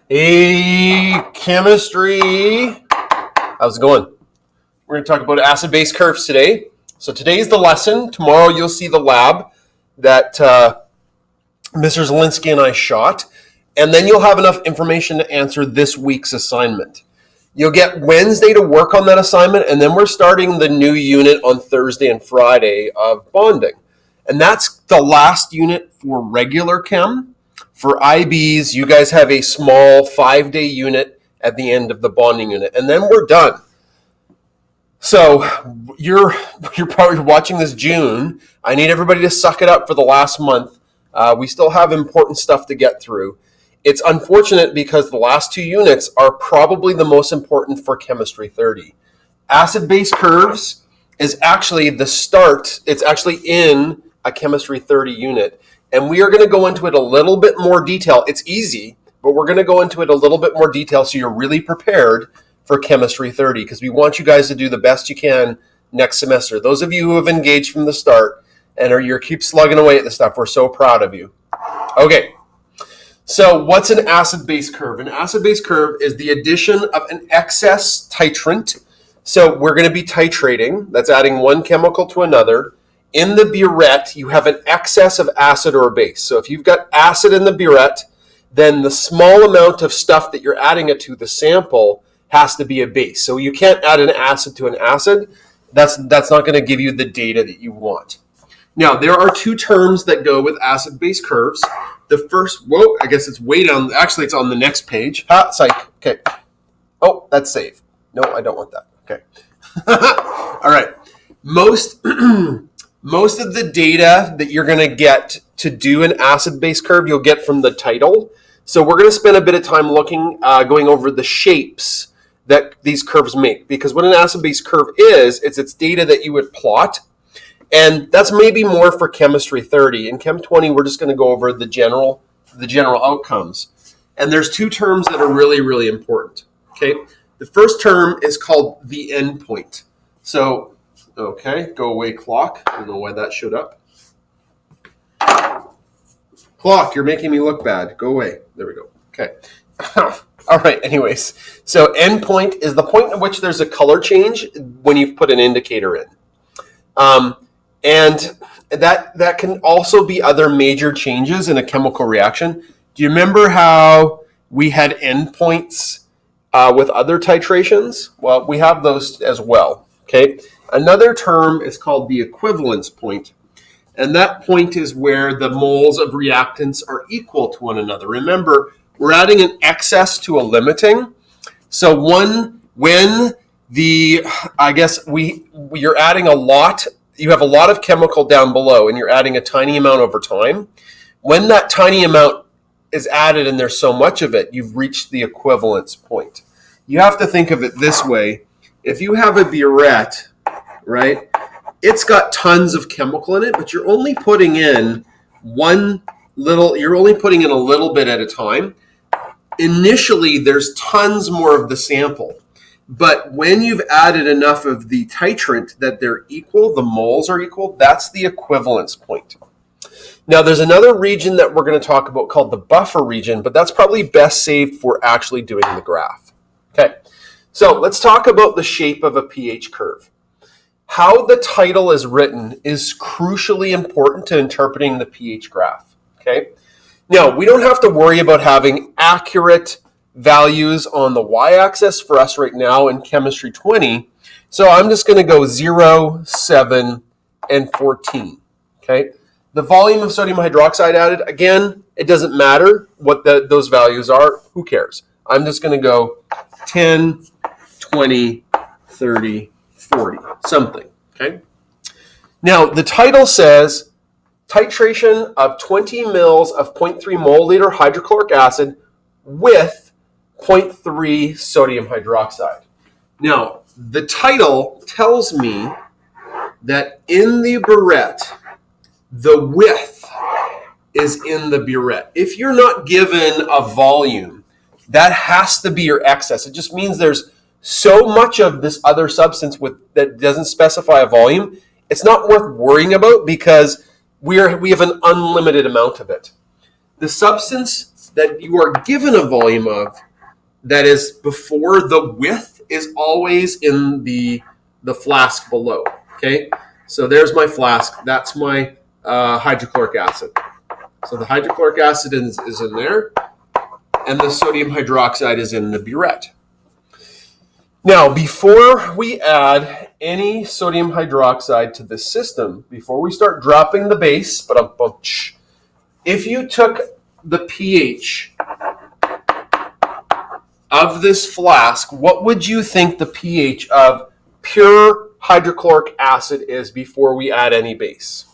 Hey, chemistry. How's it going? We're going to talk about acid-base curves today. So today's the lesson. Tomorrow you'll see the lab that Mr. Zielinski and I shot. And then you'll have enough information to answer this week's assignment. You'll get Wednesday to work on that assignment, and then we're starting the new unit on Thursday and Friday of bonding. And that's the last unit for regular chem. For IBs, you guys have a small 5-day unit at the end of the bonding unit, and then we're done. So you're probably watching this June. I need everybody to suck it up for the last month. We still have important stuff to get through. It's unfortunate because the last 2 units are probably the most important for Chemistry 30. Acid-base curves is actually the start. It's actually in a Chemistry 30 unit. And we are going to go into it a little bit more detail. It's easy, but we're going to go into it a little bit more detail so you're really prepared for Chemistry 30 because we want you guys to do the best you can next semester. Those of you who have engaged from the start and you keep slugging away at this stuff, we're so proud of you. Okay, so what's an acid-base curve? An acid-base curve is the addition of an excess titrant. So we're going to be titrating. That's adding one chemical to another. In the burette, you have an excess of acid or base. So if you've got acid in the burette, then the small amount of stuff that you're adding it to, the sample, has to be a base. So you can't add an acid to an acid. That's not going to give you the data that you want. Now, there are 2 terms that go with acid-base curves. The first, I guess it's way down. Actually, it's on the next page. Psych. Okay. Oh, that's safe. No, I don't want that. Okay. All right. Most of the data that you're going to get to do an acid-base curve, you'll get from the title. So we're going to spend a bit of time going over the shapes that these curves make. Because what an acid-base curve is, it's data that you would plot. And that's maybe more for Chemistry 30. In Chem 20, we're just going to go over the general outcomes. And there's 2 terms that are really, really important. Okay. The first term is called the endpoint. So, okay, go away clock. I don't know why that showed up. Clock, you're making me look bad. Go away. There we go. Okay. All right, anyways. So endpoint is the point at which there's a color change when you've put an indicator in. And that can also be other major changes in a chemical reaction. Do you remember how we had endpoints with other titrations? Well, we have those as well. Okay. Another term is called the equivalence point. And that point is where the moles of reactants are equal to one another. Remember, we're adding an excess to a limiting. So when you're adding a lot, you have a lot of chemical down below and you're adding a tiny amount over time. When that tiny amount is added and there's so much of it, you've reached the equivalence point. You have to think of it this way. If you have a burette, right, it's got tons of chemical in it, but you're only putting in a little bit at a time. Initially, there's tons more of the sample. But when you've added enough of the titrant that they're equal, the moles are equal, that's the equivalence point. Now, there's another region that we're going to talk about called the buffer region, but that's probably best saved for actually doing the graph. Okay, so let's talk about the shape of a pH curve. How the title is written is crucially important to interpreting the pH graph. Okay, now we don't have to worry about having accurate values on the y-axis for us right now in Chemistry 20. So I'm just going to go 0, 7, and 14. Okay. The volume of sodium hydroxide added, again, it doesn't matter what those values are. Who cares? I'm just going to go 10, 20, 30, 40, something. Okay. Now, the title says titration of 20 mils of 0.3 mole liter hydrochloric acid with 0.3 sodium hydroxide. Now, the title tells me that in the burette, the width is in the burette. If you're not given a volume, that has to be your excess. It just means there's so much of this other substance that doesn't specify a volume. It's not worth worrying about because we have an unlimited amount of it. The substance that you are given a volume of that is before the width is always in the flask below. Okay, so there's my flask. That's my hydrochloric acid. So the hydrochloric acid is in there, and the sodium hydroxide is in the burette. Now, before we add any sodium hydroxide to this system, before we start dropping the base, if you took the pH of this flask, what would you think the pH of pure hydrochloric acid is before we add any base?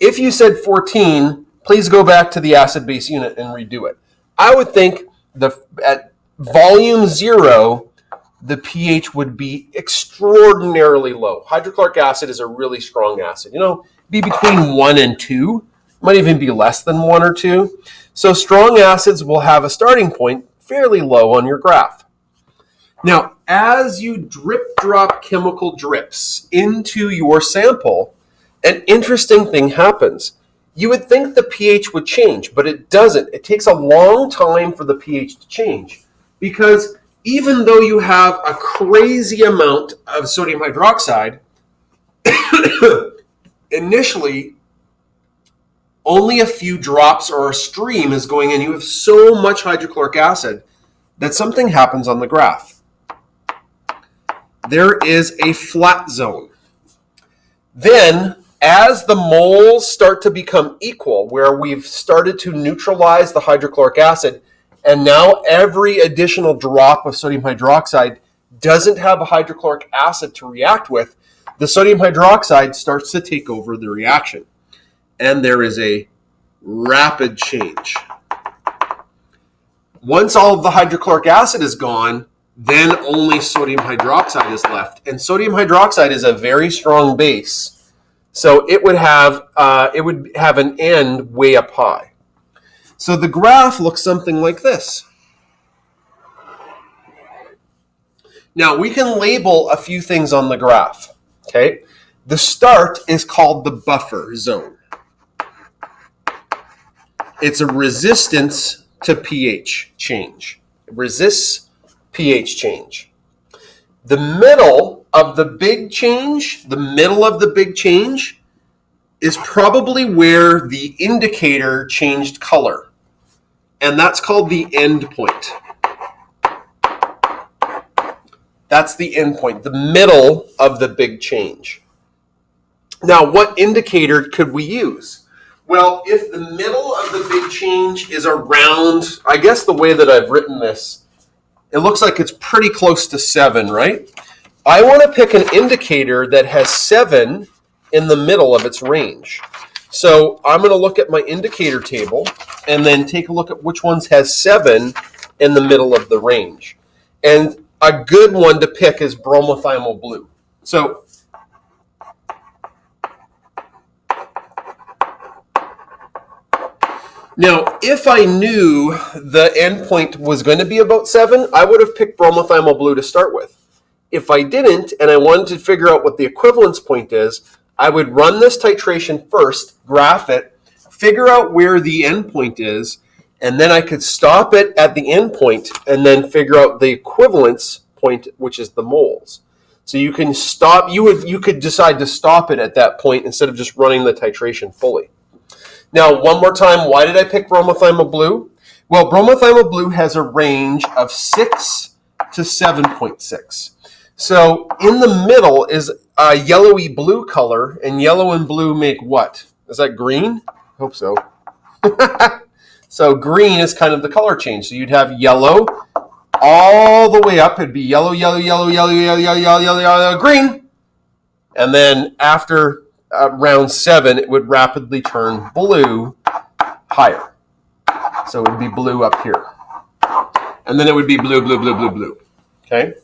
If you said 14, please go back to the acid-base unit and redo it. I would think at volume 0, the pH would be extraordinarily low. Hydrochloric acid is a really strong acid. Be between 1 and 2. Might even be less than 1 or 2. So strong acids will have a starting point fairly low on your graph. Now, as you drip-drop chemical drips into your sample, an interesting thing happens. You would think the pH would change, but it doesn't. It takes a long time for the pH to change because even though you have a crazy amount of sodium hydroxide, initially, only a few drops or a stream is going in. You have so much hydrochloric acid that something happens on the graph. There is a flat zone. Then, as the moles start to become equal, where we've started to neutralize the hydrochloric acid, and now every additional drop of sodium hydroxide doesn't have a hydrochloric acid to react with, the sodium hydroxide starts to take over the reaction. And there is a rapid change. Once all of the hydrochloric acid is gone, then only sodium hydroxide is left. And sodium hydroxide is a very strong base, so it would have an end way up high. So the graph looks something like this. Now we can label a few things on the graph. Okay, the start is called the buffer zone. It's a resistance to pH change. It resists pH change. The middle of the big change, is probably where the indicator changed color. And that's called the endpoint. That's the endpoint, the middle of the big change. Now, what indicator could we use? Well, if the middle of the big change is around, I guess the way that I've written this, it looks like it's pretty close to 7, right? I want to pick an indicator that has 7 in the middle of its range. So I'm going to look at my indicator table and then take a look at which ones has 7 in the middle of the range. And a good one to pick is bromothymol blue. So now, if I knew the endpoint was going to be about 7, I would have picked bromothymol blue to start with. If I didn't, and I wanted to figure out what the equivalence point is, I would run this titration first, graph it, figure out where the endpoint is, and then I could stop it at the endpoint and then figure out the equivalence point, which is the moles. So you can stop. You could decide to stop it at that point instead of just running the titration fully. Now, one more time, why did I pick bromothymol blue? Well, bromothymol blue has a range of 6 to 7.6. So in the middle is a yellowy blue color, and yellow and blue make what? Is that green? I hope so. So green is kind of the color change. So you'd have yellow all the way up. It'd be yellow, yellow, yellow, yellow, yellow, yellow, yellow, yellow, yellow, green. And then after round 7, it would rapidly turn blue higher. So it would be blue up here. And then it would be blue, blue, blue, blue, blue. Okay?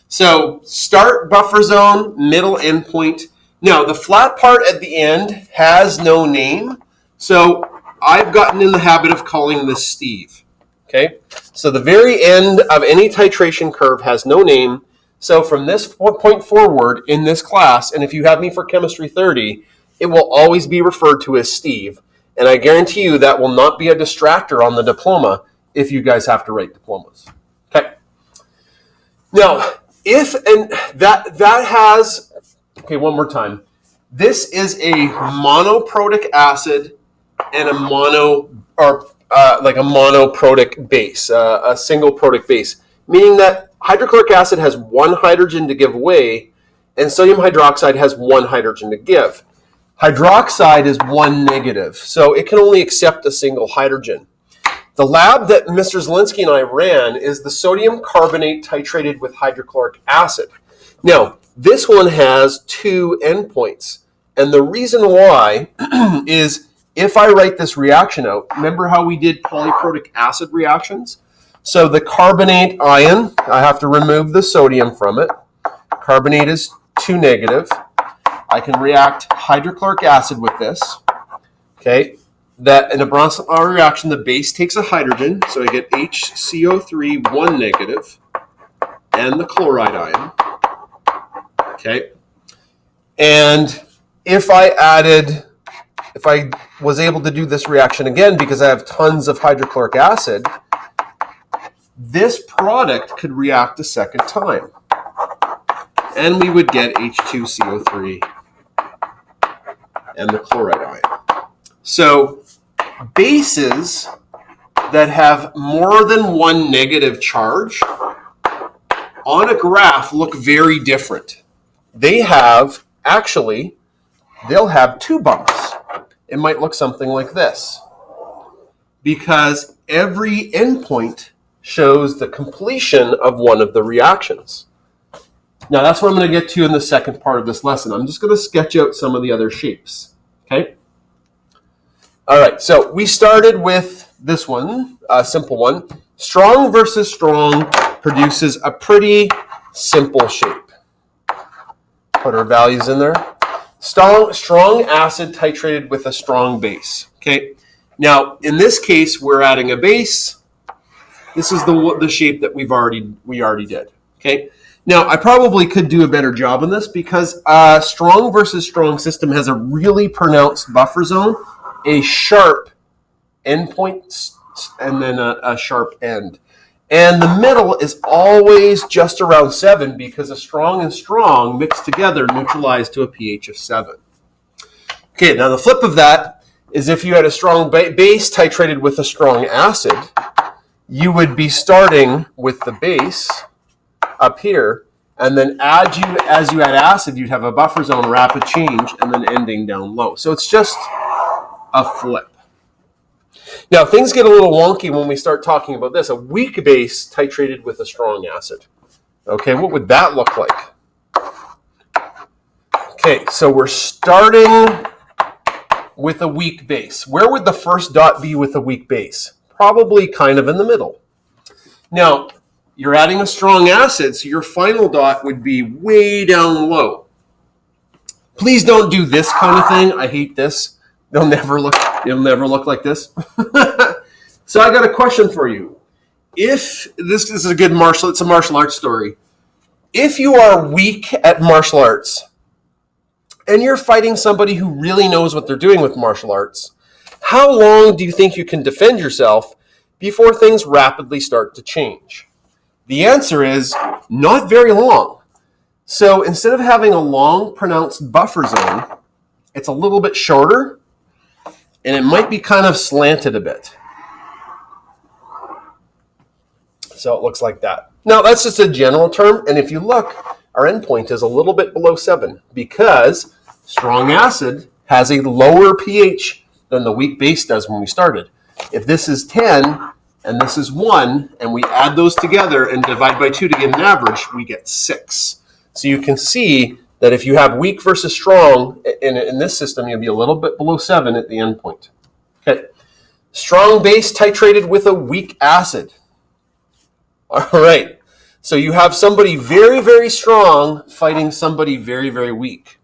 So start buffer zone, middle endpoint. Now, the flat part at the end has no name. So I've gotten in the habit of calling this Steve. Okay? So the very end of any titration curve has no name. So from this point forward in this class, and if you have me for Chemistry 30, it will always be referred to as Steve. And I guarantee you that will not be a distractor on the diploma if you guys have to write diplomas. Okay. Now, one more time. This is a monoprotic acid and a monoprotic base, a single protic base, meaning that hydrochloric acid has one hydrogen to give away, and sodium hydroxide has one hydrogen to give. Hydroxide is one negative, so it can only accept a single hydrogen. The lab that Mr. Zielinski and I ran is the sodium carbonate titrated with hydrochloric acid. Now, this one has 2 endpoints, and the reason why is if I write this reaction out, remember how we did polyprotic acid reactions? So the carbonate ion, I have to remove the sodium from it. Carbonate is 2 negative. I can react hydrochloric acid with this. Okay, that in a Bronsted-Lowry reaction, the base takes a hydrogen, so I get HCO3 1 negative, and the chloride ion. Okay, and if I was able to do this reaction again because I have tons of hydrochloric acid, this product could react a second time. And we would get H2CO3 and the chloride ion. So bases that have more than one negative charge on a graph look very different. They'll have 2 bumps. It might look something like this, because every endpoint shows the completion of one of the reactions. Now, that's what I'm going to get to in the second part of this lesson. I'm just going to sketch out some of the other shapes. Okay? All right, so we started with this one, a simple one. Strong versus strong produces a pretty simple shape. Put our values in there. Strong acid titrated with a strong base. Okay? Now, in this case, we're adding a base. This is the shape that we already did. Okay? Now, I probably could do a better job on this because a strong versus strong system has a really pronounced buffer zone, a sharp endpoint, and then a sharp end. And the middle is always just around 7 because a strong and strong mixed together neutralize to a pH of 7. Okay, now the flip of that is if you had a strong base titrated with a strong acid, you would be starting with the base up here, and then as you add acid, you'd have a buffer zone, rapid change, and then ending down low. So it's just a flip. Now, things get a little wonky when we start talking about this. A weak base titrated with a strong acid. Okay, what would that look like? Okay, so we're starting with a weak base. Where would the first dot be with a weak base? Probably kind of in the middle. Now, you're adding a strong acid, so your final dot would be way down low. Please don't do this kind of thing. I hate this. It'll never look like this. So I got a question for you. If this is a good it's a martial arts story. If you are weak at martial arts and you're fighting somebody who really knows what they're doing with martial arts, how long do you think you can defend yourself before things rapidly start to change? The answer is not very long. So instead of having a long, pronounced buffer zone, it's a little bit shorter, and it might be kind of slanted a bit. So it looks like that. Now, that's just a general term, and if you look, our endpoint is a little bit below 7 because strong acid has a lower pH than the weak base does when we started. If this is 10 and this is 1, and we add those together and divide by 2 to get an average, we get 6. So you can see that if you have weak versus strong in this system, you'll be a little bit below 7 at the endpoint. Okay. Strong base titrated with a weak acid. All right. So you have somebody very, very strong fighting somebody very, very weak.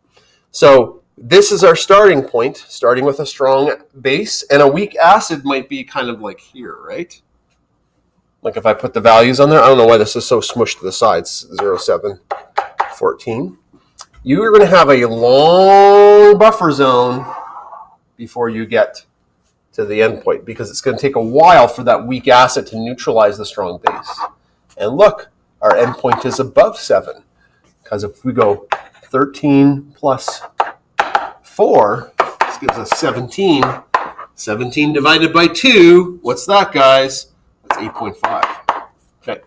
So this is our starting point, starting with a strong base, and a weak acid might be kind of like here, right? Like if I put the values on there, I don't know why this is so smushed to the sides, 0, 7, 14. You're going to have a long buffer zone before you get to the endpoint because it's going to take a while for that weak acid to neutralize the strong base. And look, our endpoint is above 7 because if we go 13 plus 4, this gives us 17. 17 divided by 2, what's that, guys? That's 8.5. Okay.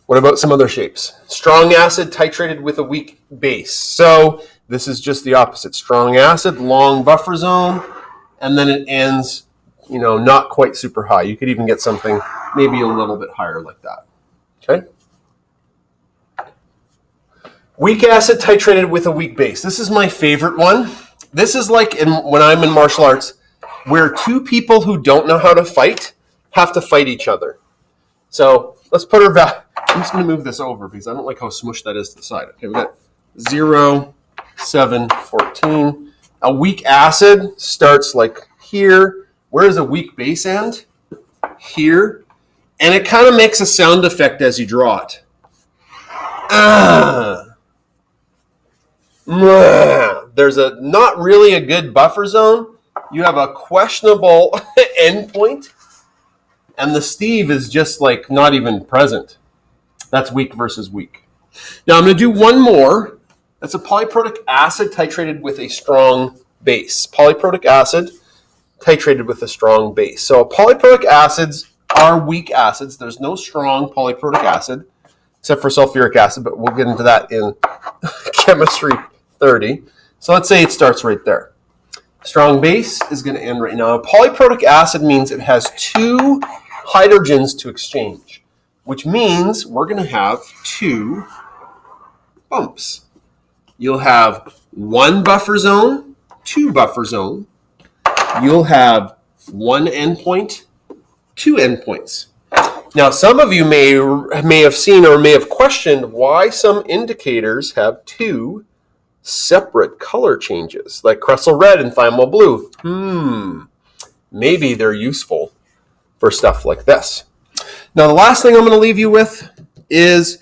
What about some other shapes? Strong acid titrated with a weak base. So this is just the opposite. Strong acid, long buffer zone, and then it ends, not quite super high. You could even get something maybe a little bit higher like that. Okay. Weak acid titrated with a weak base. This is my favorite one. This is like when I'm in martial arts, where two people who don't know how to fight have to fight each other. So let's put our value. I'm just going to move this over because I don't like how smushed that is to the side. Okay, we got 0, 7, 14. A weak acid starts like here. Where does a weak base end? Here. And it kind of makes a sound effect as you draw it. There's not really a good buffer zone. You have a questionable endpoint. And the Steve is just like not even present. That's weak versus weak. Now I'm going to do one more. That's a polyprotic acid titrated with a strong base. Polyprotic acid titrated with a strong base. So polyprotic acids are weak acids. There's no strong polyprotic acid except for sulfuric acid, but we'll get into that in chemistry 30. So let's say it starts right there. Strong base is going to end right now. A polyprotic acid means it has 2 hydrogens to exchange, which means we're going to have 2 bumps. You'll have 1 buffer zone, 2 buffer zone. You'll have 1 endpoint, 2 endpoints. Now, some of you may have seen or may have questioned why some indicators have 2 separate color changes, like Cressel red and Thymol blue. Maybe they're useful for stuff like this. Now, the last thing I'm going to leave you with is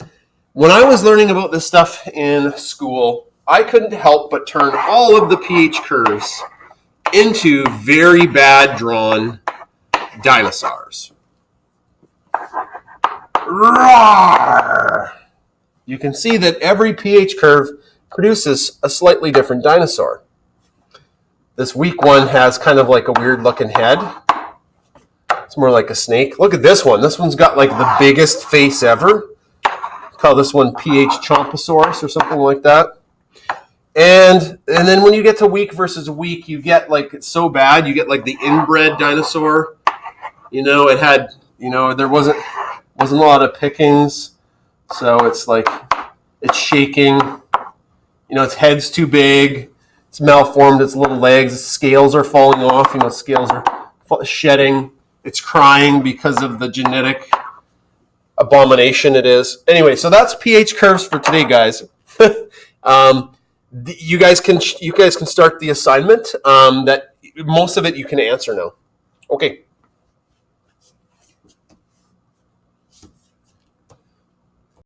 when I was learning about this stuff in school, I couldn't help but turn all of the pH curves into very bad drawn dinosaurs. Roar! You can see that every pH curve produces a slightly different dinosaur. This weak one has kind of like a weird looking head. It's more like a snake. Look at this one. This one's got like the biggest face ever. Call this one pH Chomposaurus or something like that. And then when you get to weak versus weak, you get like, it's so bad, you get like the inbred dinosaur. It had, there wasn't a lot of pickings. So it's like, it's shaking. Its head's too big. It's malformed. Its little legs, its scales are falling off. Scales are shedding. It's crying because of the genetic abomination it is. Anyway, so that's pH curves for today, guys. You guys can start the assignment. That most of it you can answer now. Okay.